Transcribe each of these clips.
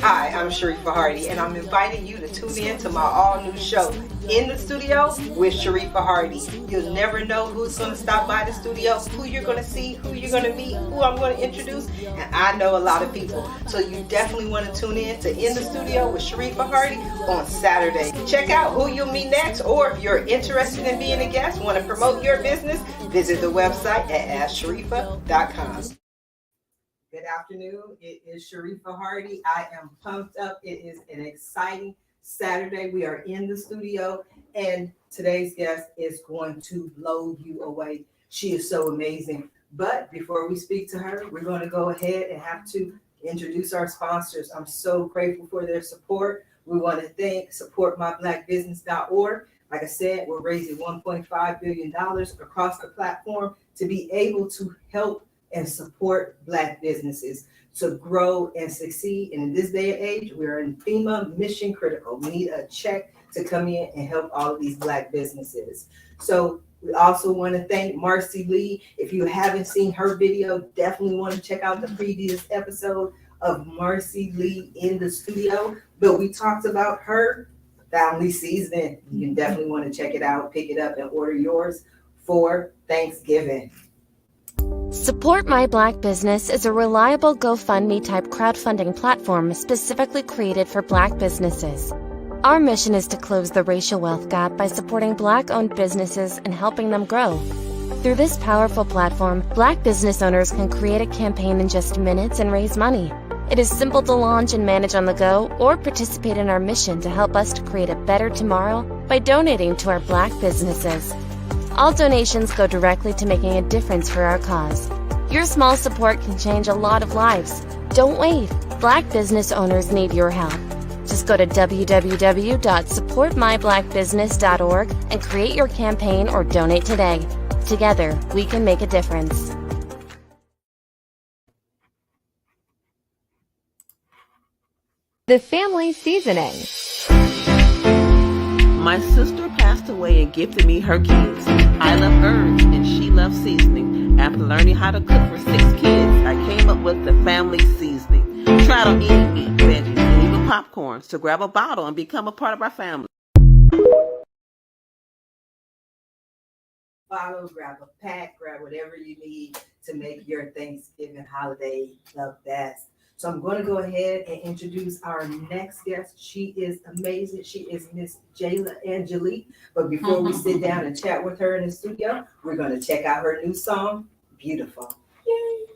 Hi, I'm Sharifah Hardie, and I'm inviting you to tune in to my all-new show, In the Studio with Sharifah Hardie. You'll never know who's going to stop by the studio, who you're going to see, who you're going to meet, who I'm going to introduce, and I know a lot of people. So you definitely want to tune in to In the Studio with Sharifah Hardie on Saturday. Check out who you'll meet next, or if you're interested in being a guest, want to promote your business, visit the website at AskSharifah.com. Good afternoon. It is Sharifah Hardie. I am pumped up. It is an exciting Saturday. We are in the studio, and today's guest is going to blow you away. She is so amazing. But before we speak to her, we're going to go ahead and have to introduce our sponsors. I'm so grateful for their support. We want to thank supportmyblackbusiness.org. Like I said, we're raising $1.5 billion across the platform to be able to help and support Black businesses to grow and succeed. And in this day and age, we're in FEMA mission critical. We need a check to come in and help all of these Black businesses. So we also want to thank Marcy Lee. If you haven't seen her video, definitely want to check out the previous episode of Marcy Lee in the studio. But we talked about her family seasoning. You can definitely want to check it out, pick it up, and order yours for Thanksgiving. Support My Black Business is a reliable GoFundMe-type crowdfunding platform specifically created for Black businesses. Our mission is to close the racial wealth gap by supporting Black-owned businesses and helping them grow. Through this powerful platform, Black business owners can create a campaign in just minutes and raise money. It is simple to launch and manage on the go, or participate in our mission to help us to create a better tomorrow by donating to our Black businesses. All donations go directly to making a difference for our cause. Your small support can change a lot of lives. Don't wait. Black business owners need your help. Just go to www.supportmyblackbusiness.org and create your campaign or donate today. Together, we can make a difference. The family seasoning. My sister passed away and gifted me her kids. I love herbs and she loves seasoning. After learning how to cook for 6 kids, I came up with the family seasoning. Try to eat meat, veggies, and even popcorn. So grab a bottle and become a part of our family. Bottle, grab a pack, grab whatever you need to make your Thanksgiving holiday the best. So I'm going to go ahead and introduce our next guest. She is amazing. She is Miss Jhala Angelique. But before we sit down and chat with her in the studio, we're going to check out her new song, Beautiful. Yay.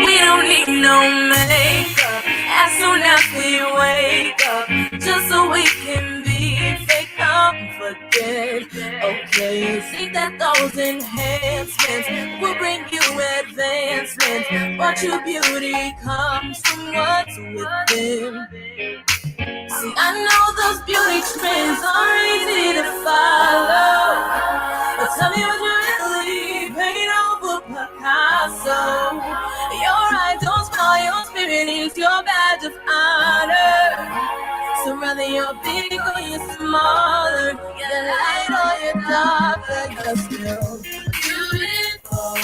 We don't need no makeup as soon as we wake up, just so we can be fake confident. Okay, think that those enhancements will bring you advancement, but your beauty comes from what's within. See, I know those beauty trends are easy to follow, but tell me what you really paint over Picasso. Your eyes don't smile, your spirit is your badge of honor. So whether you're big or you're smaller, you're light or you're darker, you're still beautiful,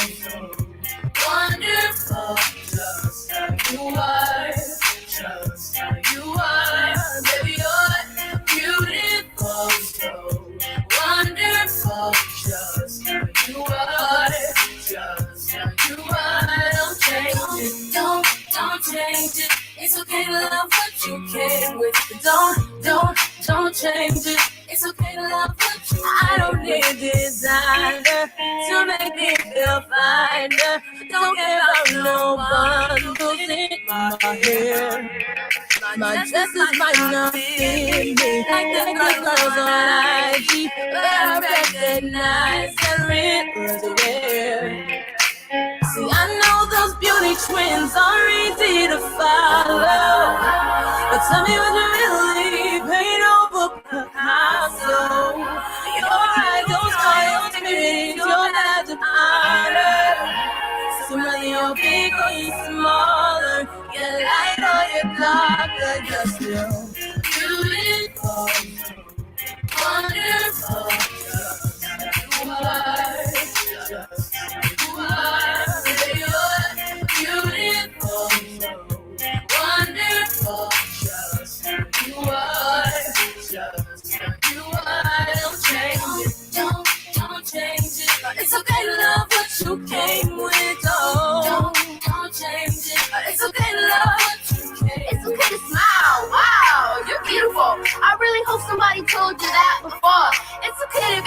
wonderful, just how you are, just how you are. Baby, you're beautiful, so wonderful, just how you are, just how you are. Don't change it, don't change it. It's okay to love what you came with, but don't change it. It's okay to love what you I don't need designer to make me feel finer. Don't care about no bundles in my hair. My dresses might not fit me like the girls on IG, but I recognize that rivers wear. See, I know those beauty trends are easy to follow, but tell me what you really paint over Picasso. Your eyes, those eyes, spirit, your badge of honor. So whether you're big or you're smaller, you're light or you're darker, you're still beautiful, wonderful.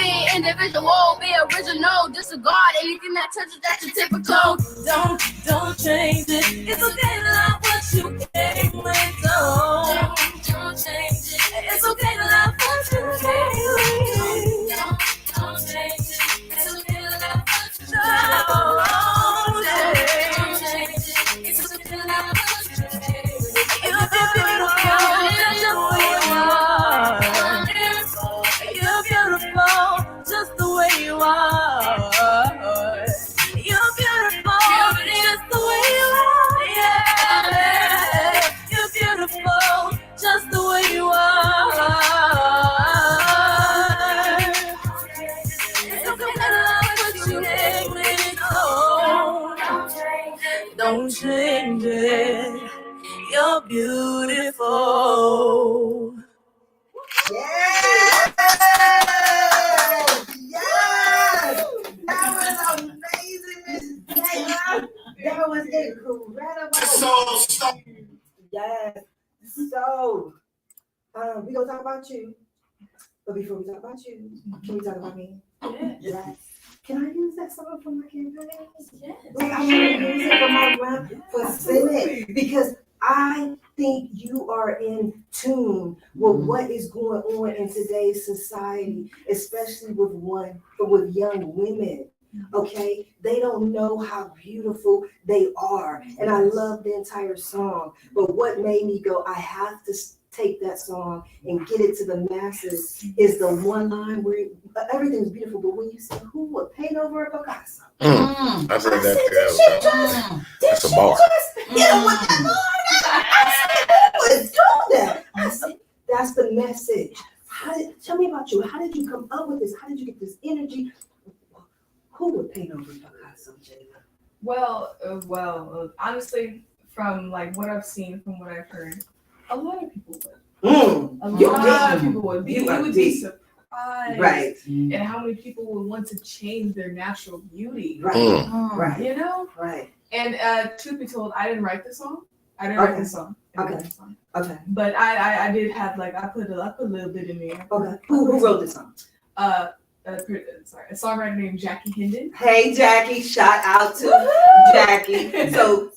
be individual, be original, disregard anything that touches that you're typical. Don't change it. It's okay to love what you came with. Don't change it. It's okay to love what you came with. Don't change it. It's okay to love what you came with. It's okay to love what you came with. You're beautiful, just the way you are. You're beautiful, just the way you are. Yeah, you're beautiful, just the way you are. It's okay to love what you came with. Don't change it. You're beautiful. Yes! Yes! That was amazing, Miss Jayla. That was incredible. Yes. So, we gonna talk about you. But before we talk about you, can we talk about me? Yes. Can I use that song for my campaign? Yes. Like, I want to use it for my run for Senate because I think you are in tune with what is going on in today's society, especially with young women. Okay, they don't know how beautiful they are, and I love the entire song. But what made me go, I have to take that song and get it to the masses is the one line where everything's beautiful, but when you say, who would paint over a Picasso? I said that. That's a bar. You know what that bar? I said, who would do that? I said, that's the message. Tell me about you. How did you come up with this? How did you get this energy? Who would paint over Picasso, Jayla? Well, honestly, from like what I've seen, from what I've heard, a lot of people would. A lot of people would. You would be surprised, right? And how many people would want to change their natural beauty, Right? Right. You know, right? And truth be told, I didn't write the song. Write the song. Okay. But I did have like I put a little bit in there. Okay. Who wrote the song? A songwriter named Jackie Hendon. Hey Jackie, shout out to Jackie. So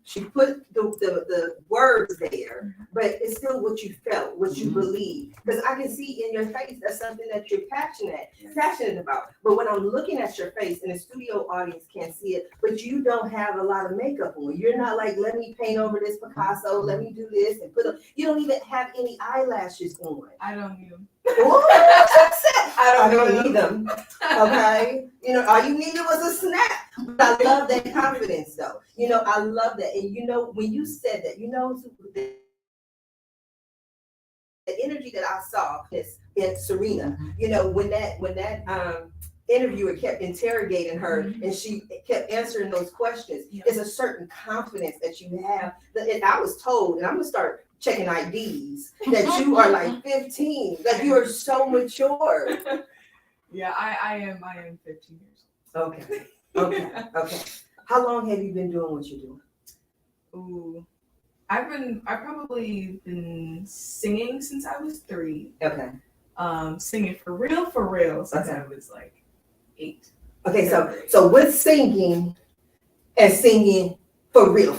she put the words there, but it's still what you felt, what you believe. Because I can see in your face that's something that you're passionate about. But when I'm looking at your face, and the studio audience can't see it, but you don't have a lot of makeup on. You're not like, let me paint over this Picasso, let me do this and you don't even have any eyelashes on. I don't need them. I don't need them. Okay, all you needed was a snap. But I love that confidence, though. I love that, and when you said that, the energy that I saw is in Serena. When that interviewer kept interrogating her and she kept answering those questions. It's a certain confidence that you have. And I was told, and I'm gonna start checking IDs, that you are like 15, that you are so mature. Yeah, I am 15 years old. Okay. How long have you been doing what you're doing? Ooh, I've probably been singing since I was 3. Okay. Singing for real since I was like 8. Okay, so what's singing and singing for real?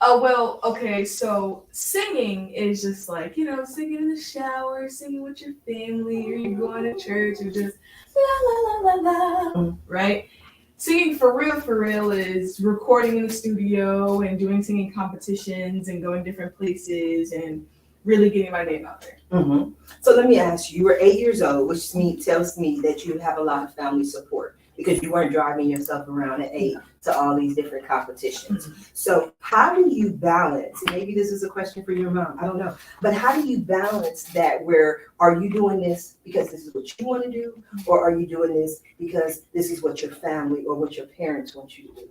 Oh, well, okay, so singing is just like, singing in the shower, singing with your family, or you're going to church, or just la la la la la, right? Singing for real is recording in the studio and doing singing competitions and going different places and really getting my name out there. Mm-hmm. So let me ask you were 8 years old, which tells me that you have a lot of family support because you weren't driving yourself around at 8 to all these different competitions. Mm-hmm. So how do you balance, maybe this is a question for your mom, I don't know, but how do you balance that where are you doing this because this is what you want to do, or are you doing this because this is what your family or what your parents want you to do?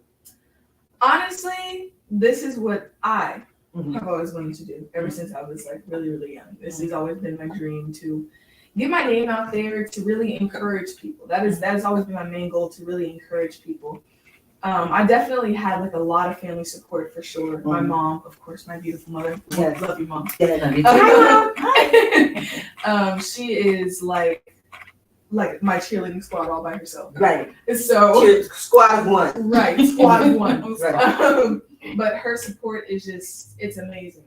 Honestly, this is what I have always wanted to do ever since I was like really, really young. This has always been my dream, to get my name out there, to really encourage people. That has always been my main goal, to really encourage people. I definitely had like a lot of family support for sure. My mom, of course, my beautiful mother. Yes. Love you, Mom. Yeah, love you. Hi, Mom. She is like like my cheerleading squad all by herself. Right. So Squad of one. right, squad of one. Right. But her support is just, it's amazing.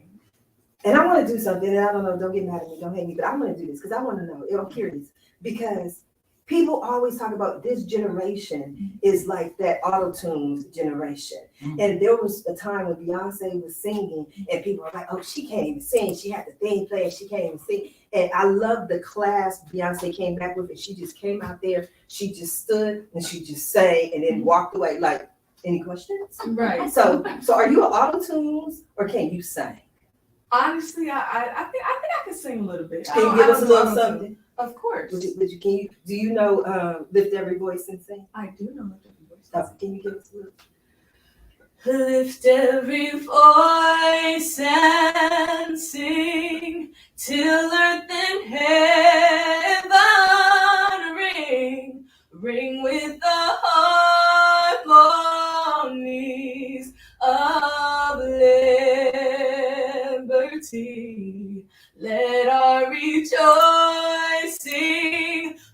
And I want to do something, and I don't know, don't get mad at me, don't hate me, but I want to do this because I want to know, I'm curious, because people always talk about this generation is like that auto-tune generation. And there was a time when Beyonce was singing and people were like, oh, she can't even sing. She had the thing playing, she can't even sing. And I love the class Beyonce came back with, and she just came out there, she just stood and she just sang and then walked away. Like, any questions? Right. So are you an auto-tunes or can you sing? Honestly, I think I can sing a little bit. Can you give us a little something? Of course. Do you know Lift Every Voice and Sing? I do know Lift Every Voice. Can you give us a little? Lift every voice and sing till earth and heaven ring, ring with the harmonies of liberty. Let our rejoicing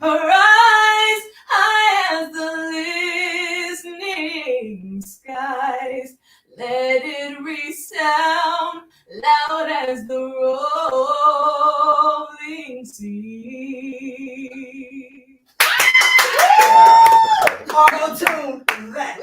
arise high as the listening skies. Let it resound loud as the rolling sea. Auto-tune that.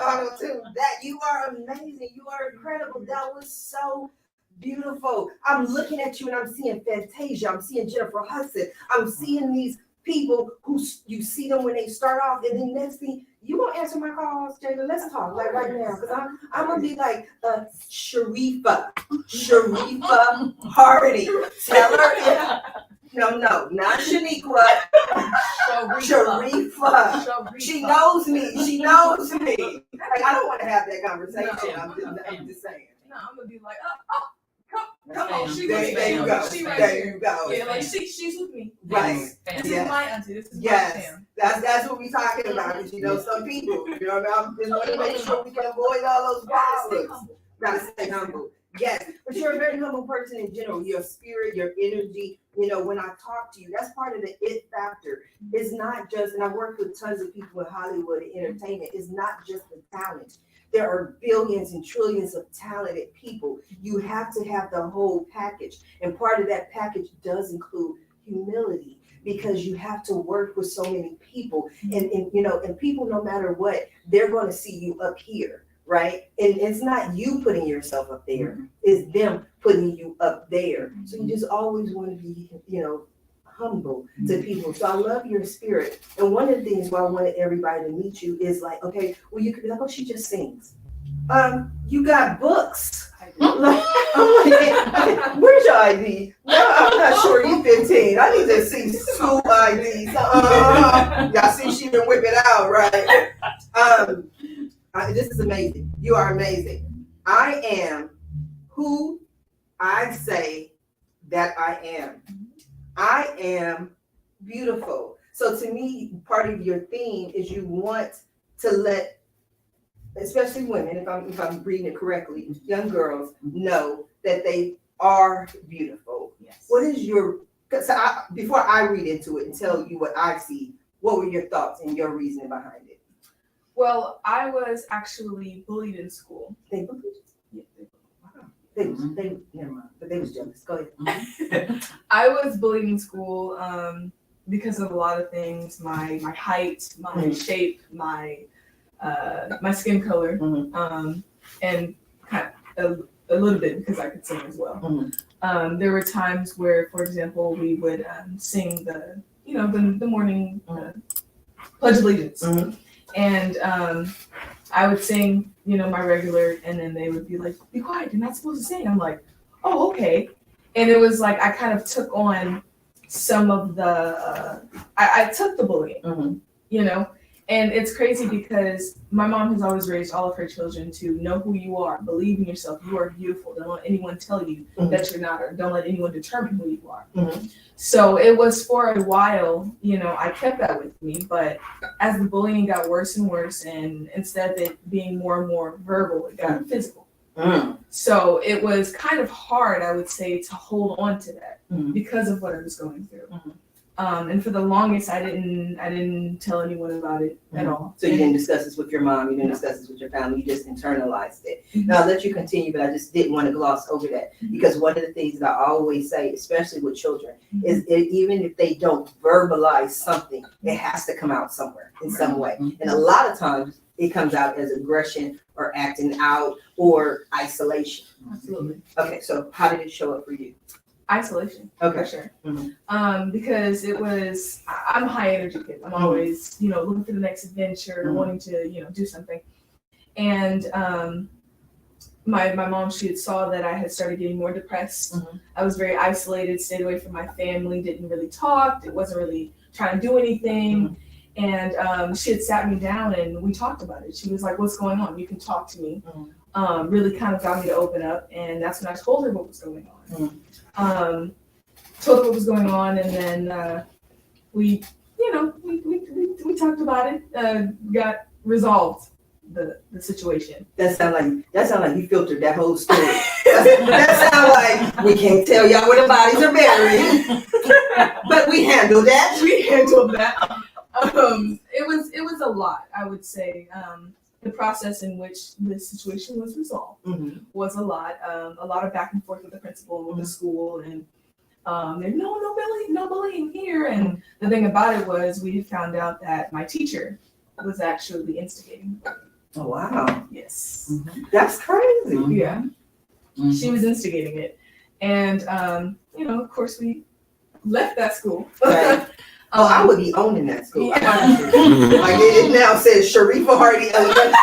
Auto-tune that. You are amazing. You are incredible. That was so beautiful. I'm looking at you and I'm seeing Fantasia. I'm seeing Jennifer Hudson. I'm seeing these people who you see them when they start off, and then next thing you won't answer my calls, Jada. Let's talk like right now, because I'm gonna be like Sharifah Hardie. Tell her no, not Shaniqua. Sharifah. She knows me. Like, I don't want to have that conversation. No. I'm just saying. No, I'm gonna be like, come on, she there you go. She right there you go. Yeah, like she's with me. Right. This is my auntie. This is my fam. That's what we talking about. Because some people, you know, I'm just want to make sure we can avoid all those problems. Gotta stay humble. Yes, but you're a very humble person in general. Your spirit, your energy. You know, when I talk to you, that's part of the it factor. It's not just, and I work with tons of people in Hollywood and entertainment. It's not just the talent. There are billions and trillions of talented people. You have to have the whole package. And part of that package does include humility, because you have to work with so many people. And you know, and people, no matter what, they're going to see you up here, right? And it's not you putting yourself up there. It's them putting you up there. So you just always want to be, you know, humble to people. So I love your spirit. And one of the things why I wanted everybody to meet you is like, okay, well, you could be like, oh, she just sings. You got books. Like, I'm like, where's your ID? No, I'm not sure you're 15. I need to see school IDs. Y'all see she been whip it out, right? This is amazing. You are amazing. I am who I say that I am. I am beautiful. So to me, part of your theme is you want to let, especially women, if I'm reading it correctly, young girls know that they are beautiful. Yes. What is your, before I read into it and tell you what I see, what were your thoughts and your reasoning behind it? Well, I was actually bullied in school. They bullied you? Yeah, they never mind, but they was jealous. Go ahead. I was bullied in school because of a lot of things: my height, my shape, my skin color, and kind of a little bit because I could sing as well. There were times where, for example, we would sing the morning Pledge of Allegiance, and I would sing, my regular, and then they would be like, "Be quiet, you're not supposed to sing." I'm like, "Oh, okay." And it was like I kind of took on some of the, I took the bullying, and it's crazy because my mom has always raised all of her children to know who you are, believe in yourself, you are beautiful. Don't let anyone tell you that you're not, or don't let anyone determine who you are. So it was for a while, I kept that with me, but as the bullying got worse and worse, and instead of it being more and more verbal, it got physical. So it was kind of hard, I would say, to hold on to that because of what I was going through. And for the longest, I didn't tell anyone about it at all. So you didn't discuss this with your mom, you didn't discuss this with your family, you just internalized it. Now I'll let you continue, but I just didn't want to gloss over that, because one of the things that I always say, especially with children, is even if they don't verbalize something, it has to come out somewhere in some way. And a lot of times it comes out as aggression or acting out or isolation. Absolutely. Okay, so how did it show up for you? Isolation, Okay. for sure. Because I'm a high energy kid. I'm always, looking for the next adventure, wanting to, do something. And my mom, she had saw that I had started getting more depressed. I was very isolated, stayed away from my family, didn't really talk, wasn't really trying to do anything. And she had sat me down and we talked about it. She was like, "What's going on? You can talk to me." Really kind of got me to open up, and that's when I told her what was going on. Told her what was going on, and then we talked about it, got resolved the situation. That sound like you filtered that whole story. that sound like we can't tell y'all where the bodies are buried, but we handled that. We handled that. It was a lot, I would say. The process in which this situation was resolved was a lot of back and forth with the principal and with the school, and no bullying here. And the thing about it was, we had found out that my teacher was actually instigating. Oh wow! Yes, That's crazy. yeah, she was instigating it, and of course we left that school. Right. I would be owning that school. Yeah. Like it now says Sharifah Hardie Elementary.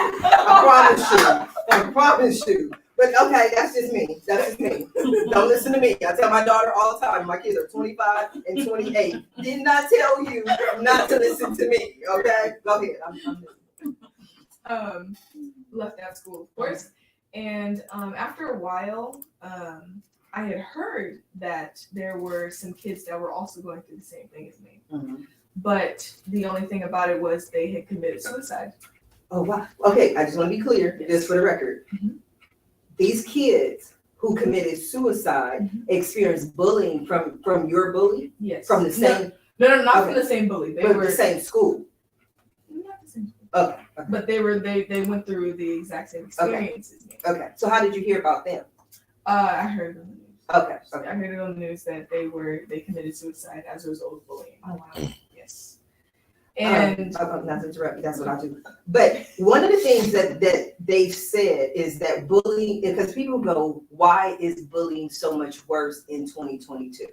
I promise you. But okay, that's just me. Don't listen to me. I tell my daughter all the time, my kids are 25 and 28. Did not tell you not to listen to me. Okay? Go ahead. I'm Left that school, of course. And after a while, I had heard that there were some kids that were also going through the same thing as me. But the only thing about it was they had committed suicide. Oh wow. Okay, I just want to be clear, just for the record. These kids who committed suicide experienced bullying from your bully? Yes. From the same? No, not from the same bully. They were the same school. Not the same. Okay. But they went through the exact same experiences. Okay. So how did you hear about them? I heard it on the news. Okay. I heard it on the news that they committed suicide as a result of bullying. Oh wow. Yes. And not to interrupt you, that's what I do. But one of the things that they've said is that bullying, because people go, why is bullying so much worse in 2022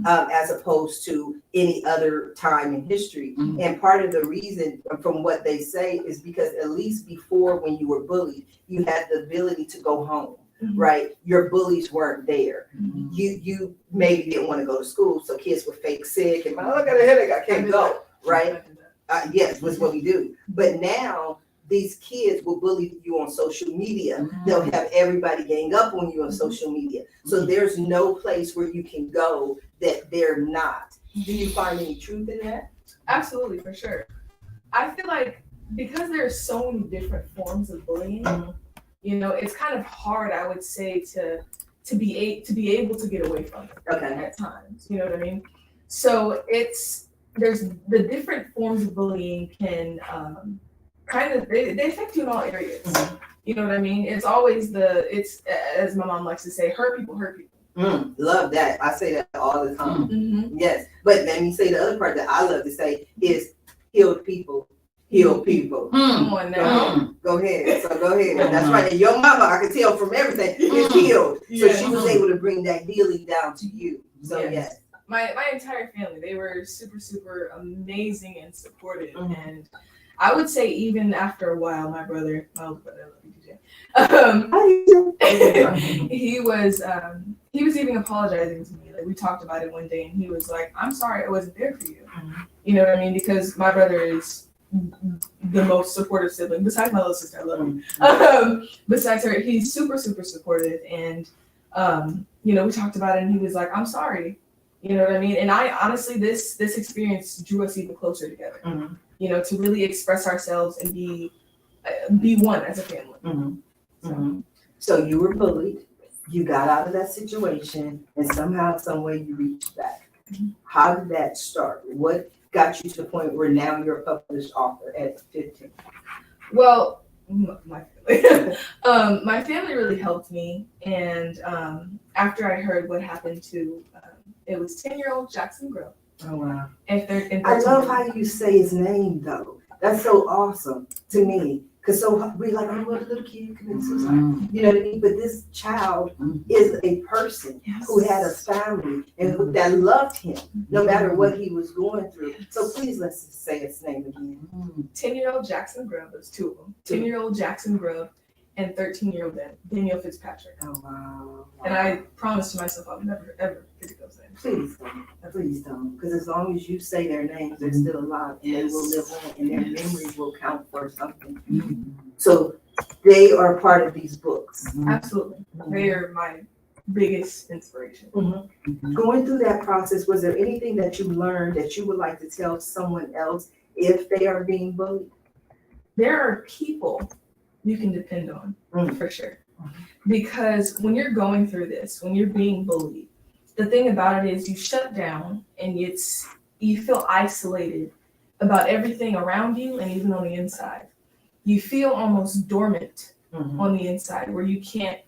as opposed to any other time in history? And part of the reason, from what they say, is because at least before, when you were bullied, you had the ability to go home. Right, your bullies weren't there. You maybe didn't want to go to school, so kids were fake sick and I got a headache, I can't go. Right? Yes, was what we do. But now these kids will bully you on social media. They'll have everybody gang up on you on social media. So there's no place where you can go that they're not. Do you find any truth in that? Absolutely, for sure. I feel like because there are so many different forms of bullying, it's kind of hard, I would say, to be able to get away from it at times. You know what I mean? So there's the different forms of bullying can kind of they affect you in all areas. You know what I mean? It's always it's as my mom likes to say, hurt people hurt people. Love that. I say that all the time. Yes, but let me say the other part that I love to say is healed people heal people. Come on now. Go ahead. So go ahead. That's right. And your mama, I can tell from everything, is healed. So she was able to bring that healing down to you. So yes. My entire family, they were super, super amazing and supportive. And I would say even after a while, my older brother, I love you, DJ. He was even apologizing to me. Like, we talked about it one day and he was like, "I'm sorry I wasn't there for you." You know what I mean? Because my brother is the most supportive sibling, besides my little sister. I love him. Besides her, he's super, super supportive. And, we talked about it and he was like, "I'm sorry." You know what I mean? And I honestly, this experience drew us even closer together, to really express ourselves and be one as a family. So you were bullied, you got out of that situation, and somehow, some way you reached back. How did that start? What got you to the point where now you're a published author at 15? Well, my family. My family really helped me, and after I heard what happened to, it was 10-year-old Jackson Grove. Oh wow! I love how you say his name though. That's so awesome to me. Cause so we like, oh, what a little kid committed suicide. You know what I mean? But this child is a person who had a family and that loved him no matter what he was going through. So please let's say his name again. 10-year-old Jackson Grove. There's two of them. 10-year-old Jackson Grove and 13-year-old Daniel Fitzpatrick. Oh wow! And I promised to myself I'll never ever forget those names. Please don't. Please don't. Because as long as you say their names, they're still alive and they will live on and their memories will count for something. So they are part of these books. Absolutely. They are my biggest inspiration. Going through that process, was there anything that you learned that you would like to tell someone else if they are being bullied? There are people you can depend on, for sure. Because when you're going through this, when you're being bullied, the thing about it is you shut down and you feel isolated about everything around you and even on the inside. You feel almost dormant on the inside where you can't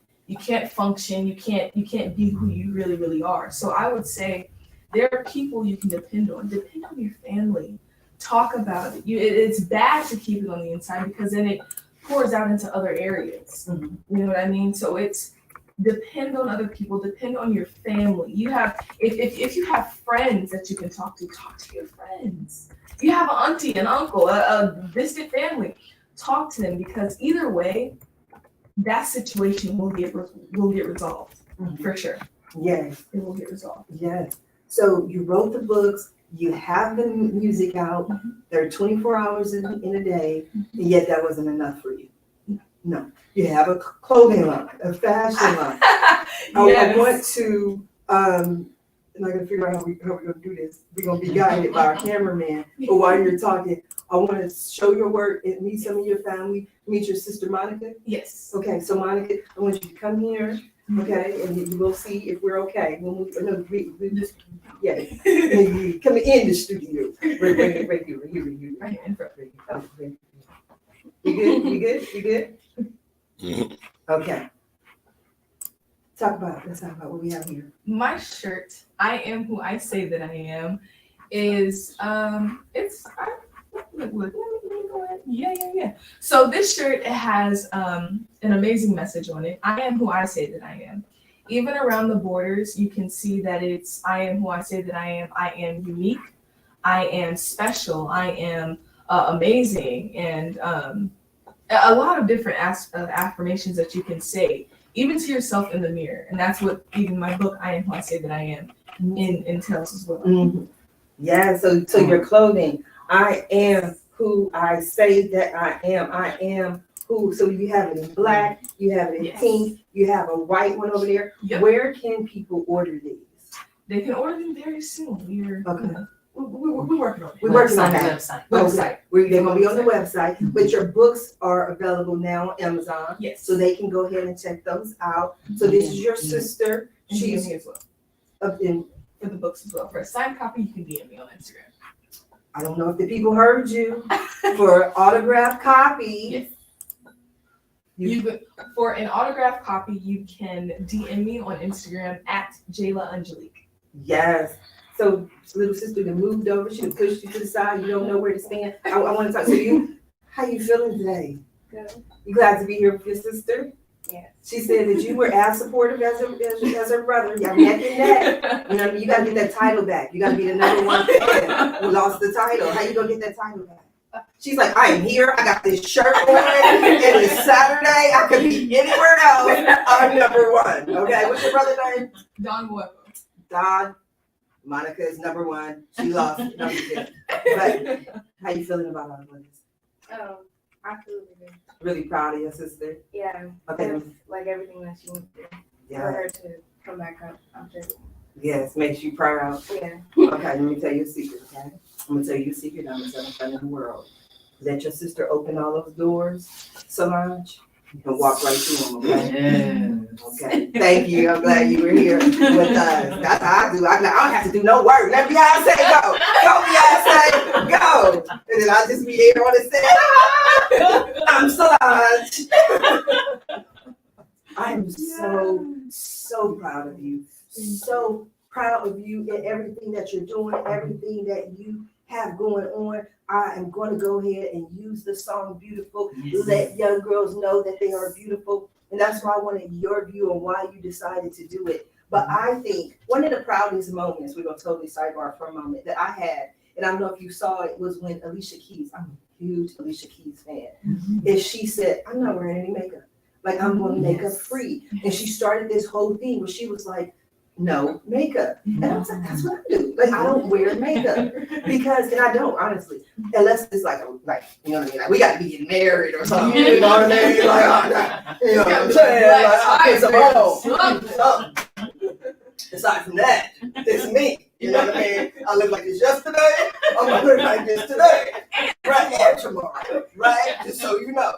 function, you can't be who you really are. So I would say there are people you can depend on. Depend on your family. Talk about it. It's bad to keep it on the inside because then it pours out into other areas. You know what I mean? So it's depend on other people, depend on your family. You have if you have friends that you can talk to your friends. You have an auntie, an uncle, a distant family, talk to them because either way, that situation will get resolved for sure. Yes. It will get resolved. Yes. So you wrote the books, you have the music out, there are 24 hours in a day, and yet that wasn't enough for you. No. You have a clothing line, a fashion line. I want to, I'm not going to figure out how we're going to do this. We're going to be guided by our cameraman. But while you're talking, I want to show your work and meet some of your family, meet your sister Monica. Yes. Okay, so Monica, I want you to come here. Okay, and you will see if we're okay. When we just, yeah, come in the studio. Right here. Right in front. You good? Okay. Let's talk about what we have here. My shirt, I am who I say that I am, is Yeah. So this shirt has an amazing message on it. I am who I say that I am. Even around the borders, you can see that it's I am who I say that I am. I am unique. I am special. I am amazing. And a lot of different affirmations that you can say, even to yourself in the mirror. And that's what even my book, I Am Who I Say That I Am, entails as well. Yeah, so your clothing, I am who I say that I am. I am who. So you have it in black, you have it in pink, you have a white one over there. Yep. Where can people order these? They can order them very soon. We're working on it. We're working on that. Website. They're going to be on the website, but your books are available now on Amazon. Yes. So they can go ahead and check those out. So this is your sister. She's here as well. Up in for the books as well. For a signed copy, you can DM me on Instagram. I don't know if the people heard you. For autographed copy. Yes. For an autographed copy, you can DM me on Instagram at Jhala Angelique. Yes. So little sister that moved over, she pushed you to the side. You don't know where to stand. I want to talk to you. How you feeling today? Good. You glad to be here with your sister? Yes. She said that you were as supportive as her brother. Y'all neck and neck. You know, you got to get that title back. You got to be the number one fan who lost the title. How you gonna get that title back? She's like, I am here. I got this shirt on, and it's Saturday. I could be anywhere else. I'm number one. Okay. What's your brother's name? Don Huevo. Don. Monica is number one. She lost number two. But how you feeling about all of this? I feel good. Really proud of your sister. Yeah. Okay. Like everything that she went through. Yeah. For her to come back up after. Yes, makes you proud. Yeah. Okay, let me tell you a secret, okay? I'm gonna tell you a secret. I'm gonna tell in front of the world. Let your sister open all those doors, Solange. You can walk right through them, okay? Okay. Thank you. I'm glad you were here with us. That's how I do. I don't have to do no work. Let Beyonce go. Go, Beyonce. Go. And then I'll just be there on the set. I'm Solange. I'm so proud of you. So proud of you and everything that you're doing, everything that you have going on. I am going to go ahead and use the song Beautiful. Let young girls know that they are beautiful. And that's why I wanted your view on why you decided to do it. But I think one of the proudest moments, we're going to totally sidebar for a moment, that I had, and I don't know if you saw it, was when Alicia Keys, I'm a huge Alicia Keys fan, and she said, I'm not wearing any makeup. Like, I'm going to makeup free. And she started this whole thing where she was like, no makeup. And I was like, that's what I do. Like, I don't wear makeup because, and I don't, honestly, unless it's like, you know what I mean? Like, we got to be getting married or something. You know what I mean? Like, you know what I'm saying? Like, I put some on. Aside from that, it's me. You know what I mean? I look like this yesterday. I'm going to look like this today. Right? And tomorrow. Right? Just so you know.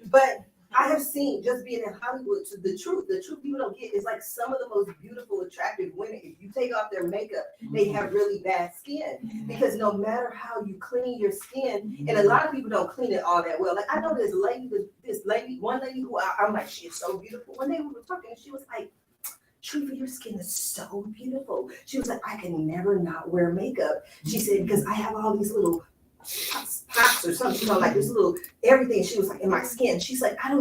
But I have seen, just being in Hollywood, so the truth people don't get is like some of the most beautiful, attractive women, if you take off their makeup, they have really bad skin. Because no matter how you clean your skin, and a lot of people don't clean it all that well. Like, I know one lady who I'm like, she is so beautiful. One day we were talking and she was like, Sharifah, your skin is so beautiful. She was like, I can never not wear makeup. She said, because I have all these little pops or something, you know, like this little everything. She was like, in my skin. She's like, I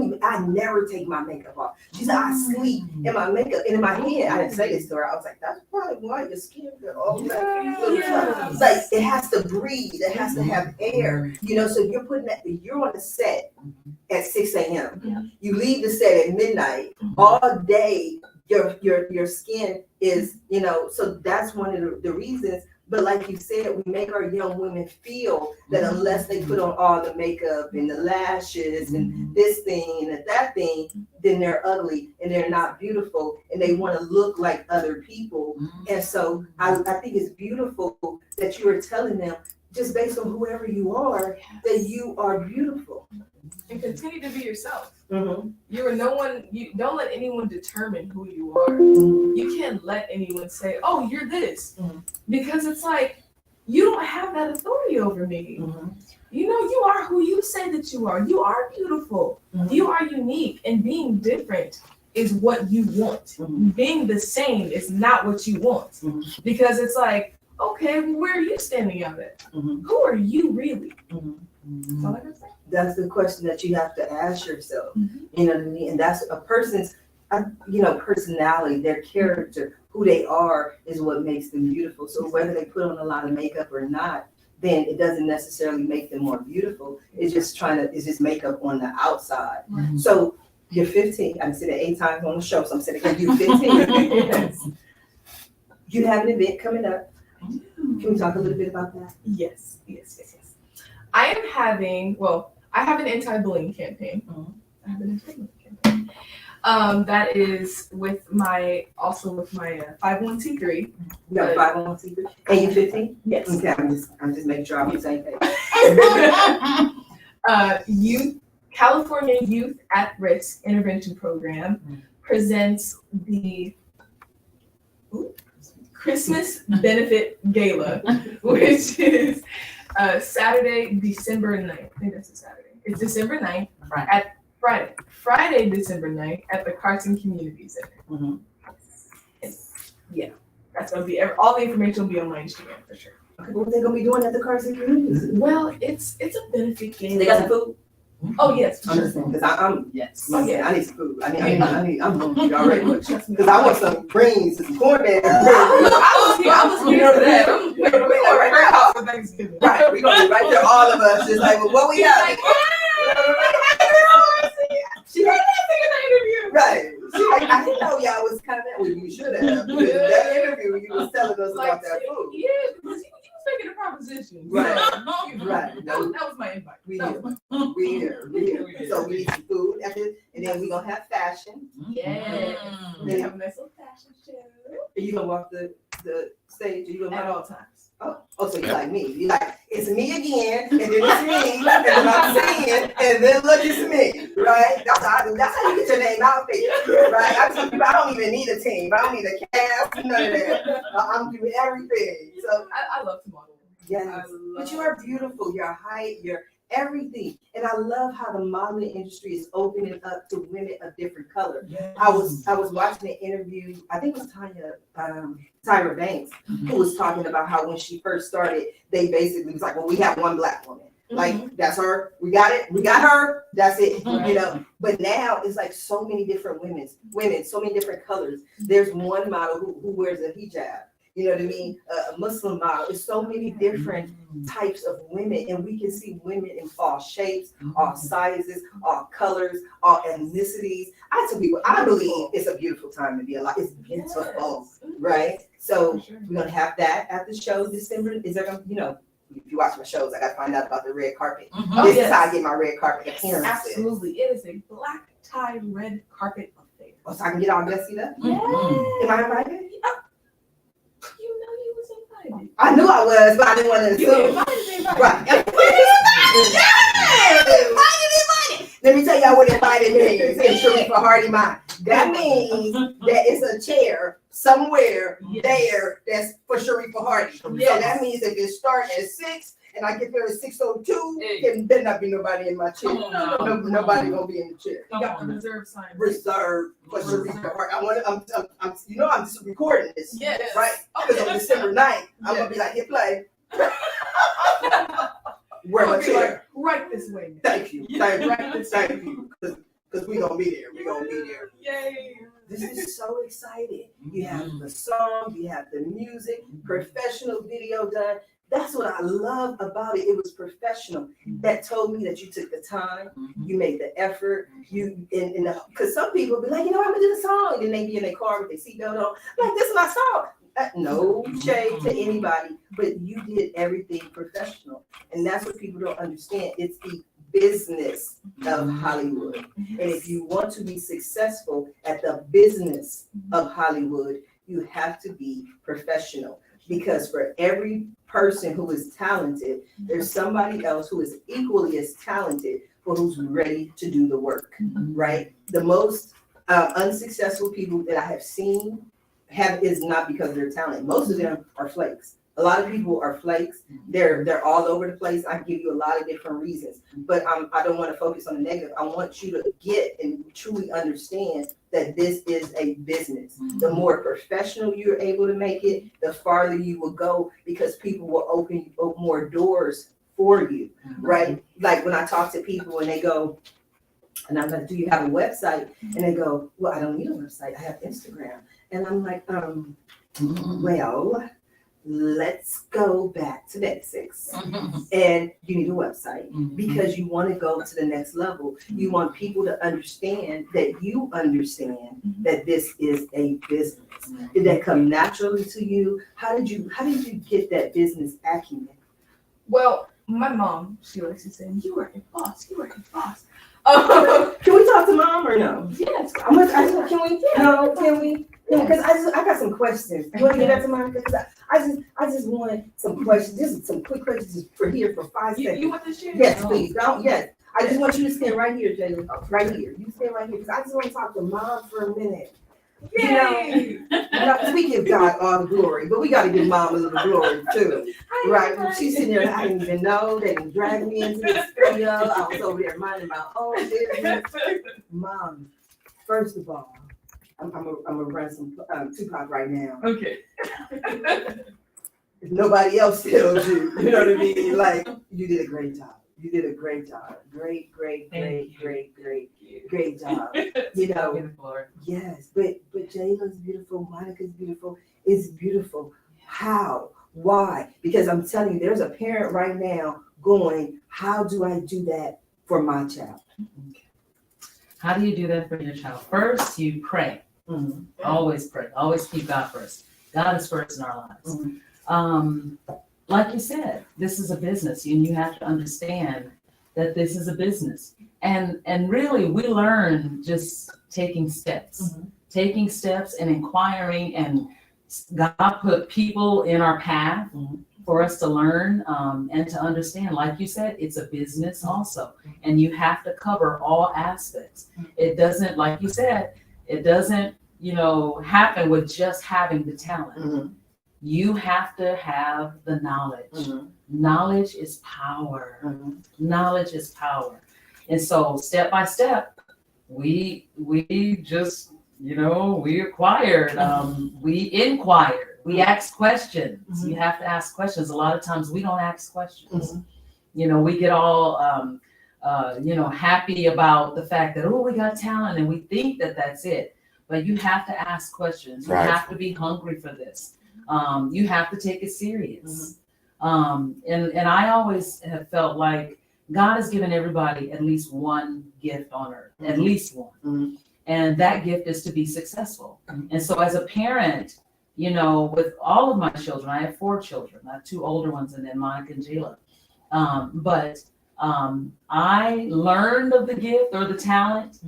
never take my makeup off. She said, I sleep in my makeup. And in my head, I didn't say this to her. I was like, that's probably why your skin got all that. Like, it has to breathe. It has to have air. You know, so you're you're on the set at 6 a.m. You leave the set at midnight. All day, your skin is, you know, so that's one of the reasons. But like you said, we make our young women feel that unless they put on all the makeup and the lashes and this thing and that thing, then they're ugly and they're not beautiful and they want to look like other people. And so I think it's beautiful that you are telling them, just based on whoever you are, that you are beautiful. And continue to be yourself. You are no one. You don't let anyone determine who you are. You can't let anyone say, "Oh, you're this," because it's like you don't have that authority over me. You know, you are who you say that you are. You are beautiful. You are unique, and being different is what you want. Being the same is not what you want, because it's like, okay, well, where are you standing out at? Who are you really? That's all I can say. That's the question that you have to ask yourself. You know what I mean? And that's a person's, personality, their character, who they are is what makes them beautiful. So whether they put on a lot of makeup or not, then it doesn't necessarily make them more beautiful. It's just makeup on the outside. So you're 15. I said it 8 times on the show, so I'm saying again, you're 15. You have an event coming up. Can we talk a little bit about that? Yes. I have an anti-bullying campaign. I have an anti-bullying campaign. That is with my 501c3. You got 501c3? And you 15? Yes. Okay, I'm just making sure I'm on the same page. California Youth at Risk Intervention Program presents the Christmas Benefit Gala, which is Saturday, December 9th. I think that's a Saturday. It's December 9th at Friday, December 9th at the Clarkson Community Center. Yeah, that's gonna be all the information will be on my Instagram for sure. Okay, what are they gonna be doing at the Clarkson Community Center? Well, it's a benefit gala. They got some food? Oh yes, I'm just saying, because I'm I need some food. I'm hungry already. Because I want some greens and some cornbread. I was here for that. I'm for Thanksgiving. Right, we're gonna be right there, all of us, just like, well, what we have? She like, right. She like, I didn't know y'all was coming. Well, you should have. That interview, you was telling us about that food. Yeah, because you was making a proposition. Right. Right. That was my invite. We here. So we need some food after, and then we're gonna have fashion. Yeah. We're gonna have a nice little fashion show. Are you gonna walk the stage? Are you gonna At all times. Oh, so you like me? You like it's me again, and then it's me, and then I'm singing, and then look, it's me, right? That's how I do. That's how you get your name out there, right? I tell people I don't even need a team. I don't need a cast, none of that. I'm doing everything. So I love to model. yes, but you are beautiful. Your height, your everything, and I love how the modeling industry is opening up to women of different color. Yes. I was watching an interview. I think it was Tyra Banks, who was talking about how when she first started, they basically was like, well, we have one black woman. Like that's her. We got it. We got her. That's it. You know. But now it's like so many different women, so many different colors. There's one model who wears a hijab. You know what I mean? A Muslim model. It's so many different types of women, and we can see women in all shapes, all sizes, all colors, all ethnicities. I tell people, I believe it's a beautiful time to be alive. It's beautiful, right? So we're gonna have that at the show December. Is there gonna, you know, if you watch my shows, I gotta find out about the red carpet. This is how I get my red carpet appearances. Absolutely, it is a black tie red carpet affair. Oh, so I can get all messy up. Yeah. Am I invited? You know you was invited. I knew I was, but I didn't want to You assume. invited. Right. Invited. Let me tell y'all what invited means in Sharifah Hardie mind. That means that it's a chair somewhere there that's for Sharifah Hardie. So that means if it starts at 6 and I get there at 6:02, then there not be nobody in my chair. Nobody gonna be in the chair. You got the reserve sign. Reserved for Sharifah Hardie. I'm you know I'm just recording this. Yes. Right? Because on December 9th, I'm gonna be like, hit play. Where my chair? Right this way. Thank you. Thank you. Because we're going to be there. We're going to be there. Yay. This is so exciting. You have the song, you have the music, professional video done. That's what I love about it. It was professional. That told me that you took the time, you made the effort, because some people be like, you know, I'm going to do the song. And then they be in their car with their seatbelt on. I'm like, this is my song. No shade to anybody, but you did everything professional. And that's what people don't understand. It's the business of Hollywood. And if you want to be successful at the business of Hollywood, you have to be professional. Because for every person who is talented, there's somebody else who is equally as talented, but who's ready to do the work, right? The most unsuccessful people that I have seen is not because of their talent. Most of them are flakes. A lot of people are flakes. They're all over the place. I give you a lot of different reasons, but I don't want to focus on the negative. I want you to get and truly understand that this is a business. The more professional you're able to make it, the farther you will go, because people will open more doors for you, right? Like when I talk to people and they go, and I'm like, do you have a website? And they go, well, I don't need a website. I have Instagram. And I'm like, well, let's go back to basics. And you need a website because you want to go to the next level. You want people to understand that you understand that this is a business. Did that come naturally to you? How did you get that business acumen? Well, my mom, she likes to say, you are a boss. You are a boss. Can we talk to mom or no? Yes. Can we? No, can we? Because I got some questions. You want to get that to mom? Because I just want some questions. Just some quick questions for 5 seconds. You want this share? Yes, please. Yes. I just want you to stand right here, Jalen. Right here. You stand right here because I just want to talk to mom for a minute. Yay! We give God all the glory, but we got to give mom a little glory too, right? When she's sitting there, I didn't even know they didn't drag me into the studio. I was over there minding my own business. Mom, first of all, I'm gonna run some Tupac right now. Okay. If nobody else tells you, you know what I mean? Like, you did a great job. You did a great job. Great job. You know, yes, but Jayla's beautiful, Monica's beautiful, it's beautiful. How? Why? Because I'm telling you, there's a parent right now going, how do I do that for my child? Okay. How do you do that for your child? First, you pray. Always pray. Always keep God first. God is first in our lives. Like you said, this is a business, and you have to understand that this is a business. And really, we learn just taking steps and inquiring, and God put people in our path for us to learn and to understand. Like you said, it's a business also, and you have to cover all aspects. It doesn't, like you said, it doesn't, happen with just having the talent. You have to have the knowledge. Knowledge is power. Knowledge is power. And so step by step, we just, we acquired, we inquired, we asked questions. You have to ask questions. A lot of times we don't ask questions. We get all, happy about the fact that, we got talent and we think that that's it. But you have to ask questions. You have to be hungry for this. You have to take it serious. And I always have felt like God has given everybody at least one gift on earth, at least one. And that gift is to be successful. And so as a parent, with all of my children, I have 4 children. I have 2 older ones and then Monica and Jhala. But I learned of the gift or the talent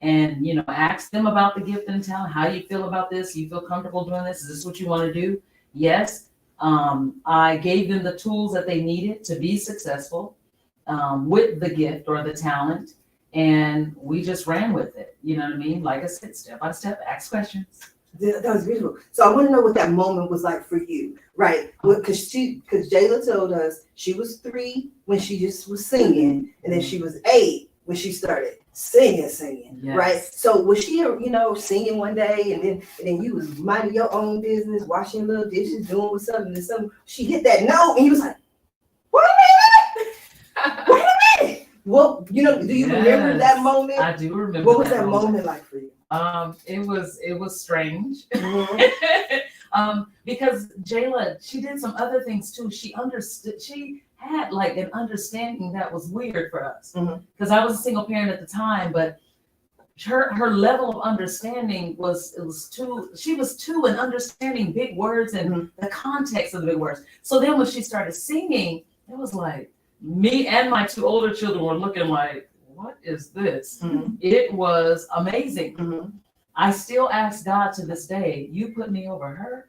and, asked them about the gift and talent. How do you feel about this? You feel comfortable doing this? Is this what you want to do? Yes. I gave them the tools that they needed to be successful with the gift or the talent. And we just ran with it. You know what I mean? Like I said, step by step, ask questions. That was beautiful. So I want to know what that moment was like for you, right? Because Jhala told us she was 3 when she just was singing, and then she was 8 when she started singing, Yes. right? So was she, singing one day, and then you was minding your own business, washing little dishes, doing something, and something. She hit that note, and you was like, "Wait a minute! Wait a minute!" Well, do you remember that moment? I do remember. What was that moment like for you? It was strange. Because Jhala, she did some other things too. She understood. She had like an understanding that was weird for us because I was a single parent at the time, but her level of understanding she was 2 and understanding big words and the context of the big words. So then when she started singing, it was like me and my 2 older children were looking like, what is this? It was amazing. I still ask God to this day, you put me over her.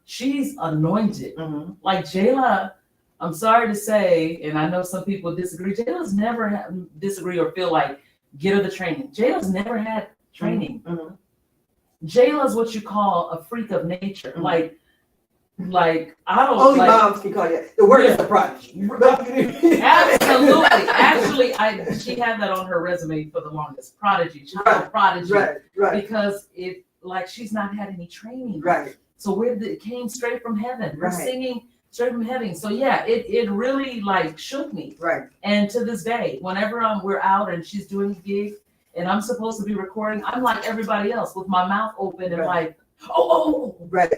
She's anointed. Like Jhala, I'm sorry to say, and I know some people disagree, Jhala's never disagree or feel like get her the training. Jhala's never had training. Jhala's what you call a freak of nature. Like I don't only like, moms can call you. The word is a prodigy. Absolutely. Actually, she had that on her resume for the longest. Prodigy, child prodigy. Right. Because she's not had any training. Right. So it came straight from heaven. We're singing straight from heaven. So yeah, it really shook me. Right. And to this day, whenever we're out and she's doing a gig and I'm supposed to be recording, I'm like everybody else with my mouth open and like, oh, right.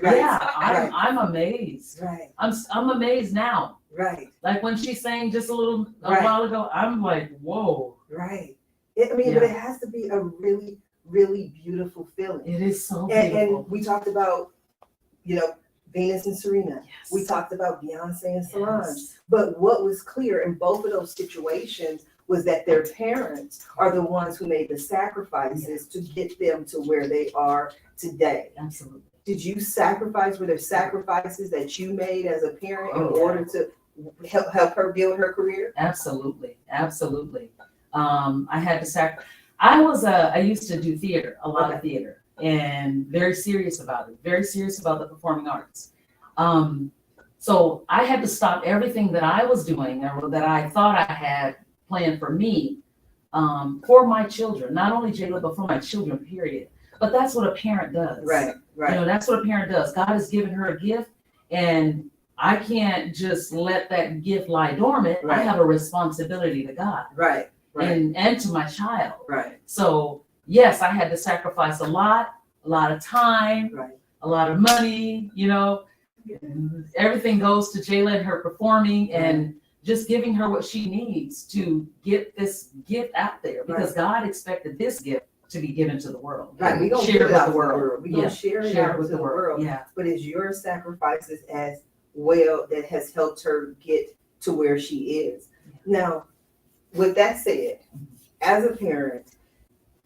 Yeah, I'm amazed. Right. I'm amazed now. Right. Like when she sang just a while ago, I'm like, whoa. Right. But it has to be a really, really beautiful feeling. It is so beautiful. And we talked about, Venus and Serena. Yes. We talked about Beyonce and Solange. Yes. But what was clear in both of those situations was that their parents are the ones who made the sacrifices to get them to where they are today. Absolutely. Did you sacrifice? Were there sacrifices that you made as a parent in order to help her build her career? Absolutely. I had to sacrifice. I used to do theater, a lot of theater, and very serious about it, very serious about the performing arts. So I had to stop everything that I was doing or that I thought I had planned for me, for my children, not only Jhala, but for my children, period. But that's what a parent does. Right. That's what a parent does. God has given her a gift, and I can't just let that gift lie dormant. Right. I have a responsibility to God. Right. And to my child. Right. So yes, I had to sacrifice a lot of time, a lot of money, everything goes to Jhala and her performing and just giving her what she needs to get this gift out there, because God expected this gift to be given to the world. Right. We're going to share it with the world. We're going to share it out with the world. Yeah. But it's your sacrifices as well that has helped her get to where she is. Now, with that said, as a parent,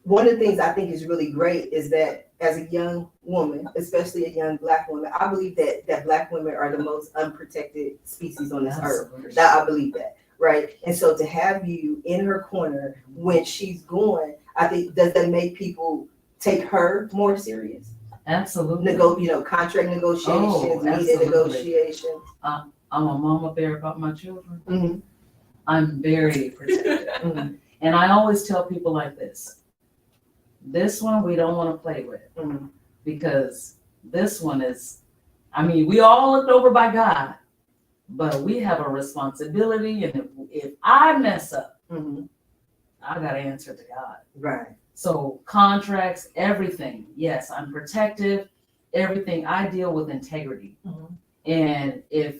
one of the things I think is really great is that as a young woman, especially a young Black woman, I believe that Black women are the most unprotected species on this earth. That I believe that, right? And so to have you in her corner when she's going, I think, does that make people take her more serious? Absolutely. Contract negotiations, media absolutely. negotiations. I'm a mama bear about my children. Mm-hmm. I'm very protective. Mm-hmm. And I always tell people like this one we don't want to play with, Mm-hmm. because this one is, we all looked over by God, but we have a responsibility. And if I mess up, Mm-hmm. I got to answer to God. Right. So contracts, everything. Yes, I'm protective. Everything I deal with integrity. Mm-hmm. And if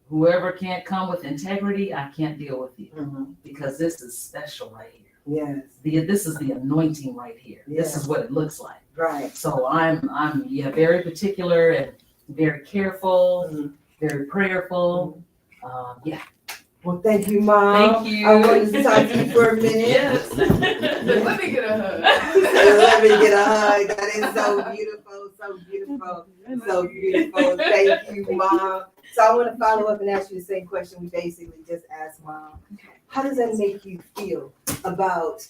whoever can't come with integrity, I can't deal with you, Mm-hmm. because this is special right here. Yes. This is the anointing right here. Yeah. This is what it looks like. Right. So I'm very particular and very careful, Mm-hmm. very prayerful. Well, thank you, Mom. Thank you. I wanted to talk to you for a minute. Yes. Let me get a hug. Let me get a hug. That is so beautiful, so beautiful, so beautiful. Thank you, Mom. So I want to follow up and ask you the same question we basically just asked Mom. How does that make you feel about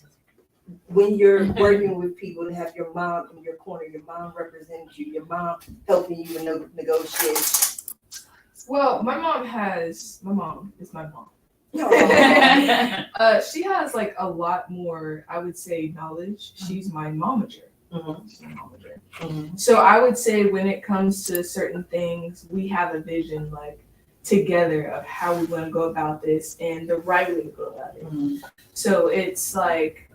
when you're working with people to have your mom in your corner, your mom representing you, your mom helping you in negotiate? Well, my mom is my mom. Aw. She has like a lot more, I would say, knowledge. She's my momager. Mhm. So I would say when it comes to certain things, we have a vision like together of how we want to go about this and the right way to go about it. Mhm. So it's like,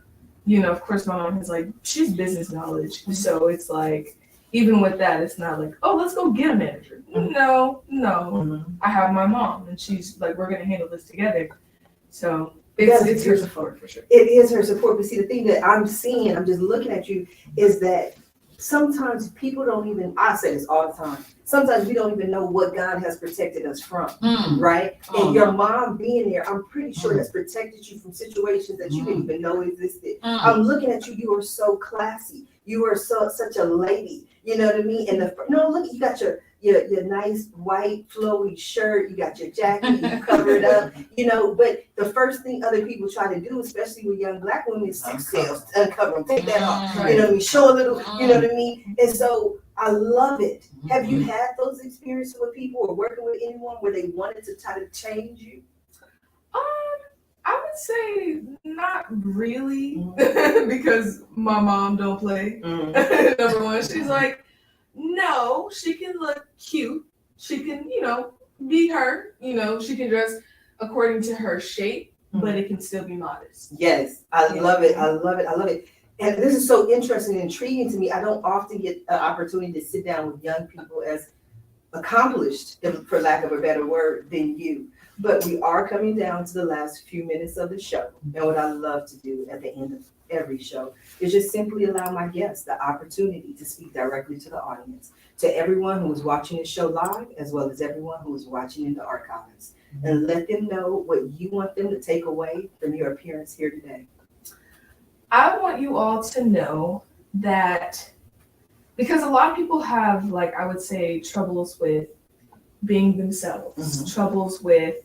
of course my mom has she's business knowledge. So it's like, even with that, it's not like, oh, let's go get a manager. No. Mhm. I have my mom and she's like, we're gonna handle this together. So it's her support for sure. It is her support. But see, the thing that I'm seeing, I'm just looking at you, is that sometimes people don't even, I say this all the time, sometimes we don't even know what God has protected us from, right? And your mom being there, I'm pretty sure has protected you from situations that you didn't even know existed. I'm looking at you, you are so classy. You are such a lady, you know what I mean? And look, you got your nice white flowy shirt, you got your jacket, you covered up, but the first thing other people try to do, especially with young Black women, is sex sales, uncover them, take that off, you know what I mean? Show a little, you know what I mean? And so I love it. Have you had those experiences with people or working with anyone where they wanted to try to change you? I would say not really, because my mom don't play. Number one, she's like, no, she can look cute. She can, be her. She can dress according to her shape, but it can still be modest. Yes, I love it. I love it. I love it. And this is so interesting and intriguing to me. I don't often get an opportunity to sit down with young people as accomplished, for lack of a better word, than you. But we are coming down to the last few minutes of the show. And what I love to do at the end of every show is just simply allow my guests the opportunity to speak directly to the audience, to everyone who is watching the show live, as well as everyone who is watching in the archives, and let them know what you want them to take away from your appearance here today. I want you all to know that, because a lot of people have, I would say, troubles with being themselves, troubles with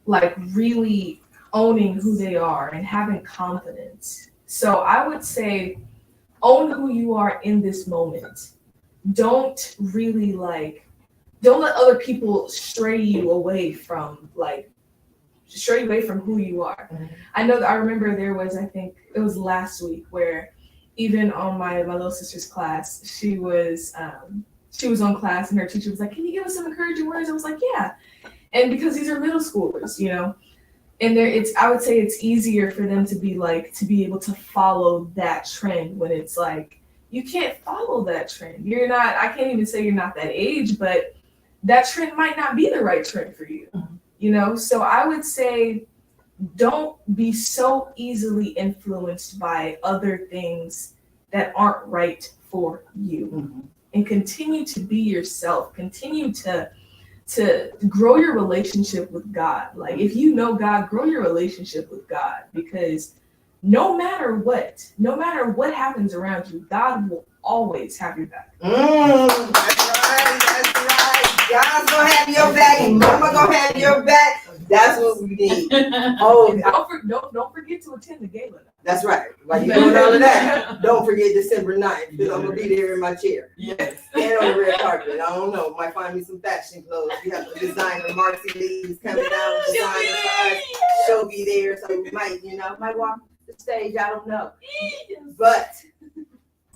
really owning who they are and having confidence. So I would say, own who you are in this moment. Don't really don't let other people stray you away from who you are. I know that I remember there was, I think it was last week, where even on my little sister's class, she was on class and her teacher was like, can you give us some encouraging words? I was like, yeah. And because these are middle schoolers, and I would say it's easier for them to be able to follow that trend when it's you can't follow that trend. I can't even say you're not that age, but that trend might not be the right trend for you, So I would say, don't be so easily influenced by other things that aren't right for you, and continue to be yourself. Continue to grow your relationship with God. If you know God, grow your relationship with God, because no matter what happens around you, God will always have your back. That's right. God's gonna have your back, and Mama gonna have your back. That's what we need. Oh, Don't forget to attend the gala. that's right. While you're doing all of that, don't forget December 9th, because I'm gonna be there in my chair. Yes. And on the red carpet. I don't know. Might find me some fashion clothes. We have a designer, Marcy Lee's coming down, designer for us. She'll be there, so we might walk the stage. I don't know. But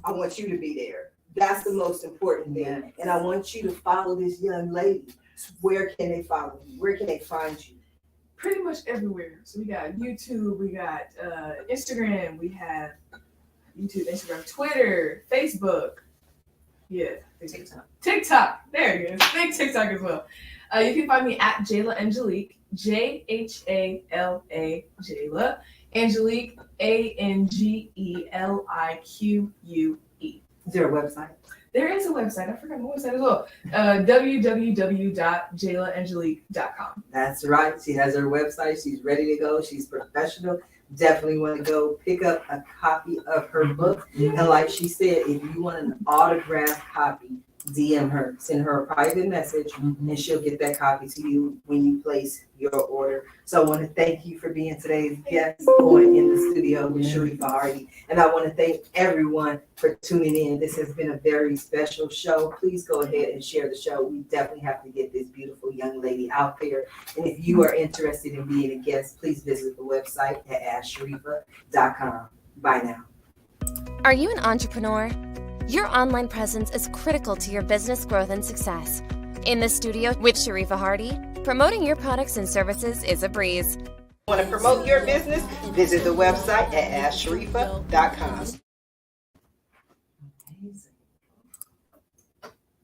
I want you to be there. That's the most important thing. And I want you to follow this young lady. Where can they follow you? Where can they find you? Pretty much everywhere. So we got YouTube, we got Instagram, we have YouTube, Instagram, Twitter, Facebook. Yeah, TikTok. There it is. Big TikTok as well. You can find me at Jhala Angelique, Jhala, Jhala, Angelique, Angelique. Is there a website? There is a website. I forgot my website as well. www.jhalaangelique.com. That's right. She has her website. She's ready to go. She's professional. Definitely want to go pick up a copy of her book. And like she said, if you want an autographed copy, DM her, send her a private message, and she'll get that copy to you when you place your order. So I want to thank you for being today's guest on In the Studio with Sharifah Hardie. And I want to thank everyone for tuning in. This has been a very special show. Please go ahead and share the show. We definitely have to get this beautiful young lady out there. And if you are interested in being a guest, please visit the website at AskSharifah.com. Bye now. Are you an entrepreneur? Your online presence is critical to your business growth and success. In the Studio with Sharifah Hardie, promoting your products and services is a breeze. Want to promote your business? Visit the website at AskSharifah.com. Amazing.